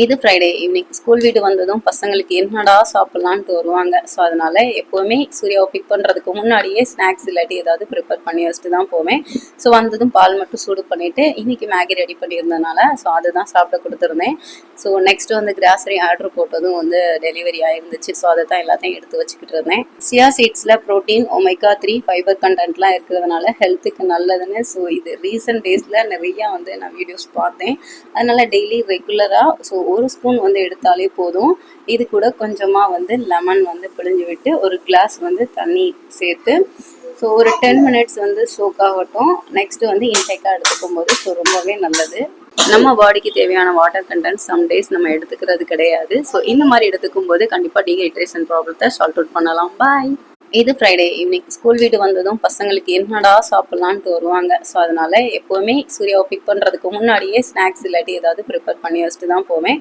இது Friday evening school வீட்டு வந்ததும் பசங்களுக்கு என்னடா சாப்பிட்லான்ட்டு வருவாங்க. ஸோ அதனால எப்போவுமே சூர்யாவை பிக் பண்ணுறதுக்கு முன்னாடியே ஸ்நாக்ஸ் இல்லாட்டி ஏதாவது ப்ரிப்பேர் பண்ணி வச்சுட்டு தான் போவேன். ஸோ வந்ததும் பால் மட்டும் சூடு பண்ணிவிட்டு இன்றைக்கி மேகி ரெடி பண்ணியிருந்தனால ஸோ அதுதான் சாப்பிட கொடுத்துருந்தேன். ஸோ நெக்ஸ்ட் வந்து கிராசரி ஆர்டர் போட்டதும் வந்து டெலிவரி ஆயிருந்துச்சு. ஸோ அதை தான் எல்லாத்தையும் எடுத்து வச்சுக்கிட்டு இருந்தேன். சியா சீட்ஸில் ப்ரோட்டீன், ஒமேகா 3 ஃபைபர் கண்டென்ட்லாம் இருக்கிறதுனால ஹெல்த்துக்கு நல்லதுன்னு ஸோ இது ரீசெண்ட் டேஸில் நிறையா வந்து நான் வீடியோஸ் பார்த்தேன். அதனால் டெய்லி ரெகுலராக ஸோ ஒரு ஸ்பூன் வந்து எடுத்தாலே போதும். இது கூட கொஞ்சமாக வந்து லெமன் வந்து பிழிஞ்சு விட்டு ஒரு கிளாஸ் வந்து தண்ணி சேர்த்து ஸோ ஒரு 10 மினிட்ஸ் வந்து சோக் ஆகட்டும். நெக்ஸ்ட்டு வந்து இன்டேக்காக எடுத்துக்கும் போது ஸோ ரொம்பவே நல்லது. நம்ம பாடிக்கு தேவையான வாட்டர் கண்டென்ட் சம் டேஸ் நம்ம எடுத்துக்கிறது கிடையாது. ஸோ இந்த மாதிரி எடுத்துக்கும் போது கண்டிப்பாக டீஹைட்ரேஷன் ப்ராப்ளத்தை சால்வ் அவுட் பண்ணலாம். பாய். இது ஃப்ரைடே ஈவினிங் ஸ்கூல் வீட்டு வந்ததும் பசங்களுக்கு என்னடா சாப்பிட்லான்ட்டு வருவாங்க. ஸோ அதனால எப்போவுமே சூர்யாவை பிக் பண்ணுறதுக்கு முன்னாடியே ஸ்நாக்ஸ் இல்லாட்டி ஏதாவது ப்ரிப்பேர் பண்ணி வச்சுட்டு தான் போவேன்.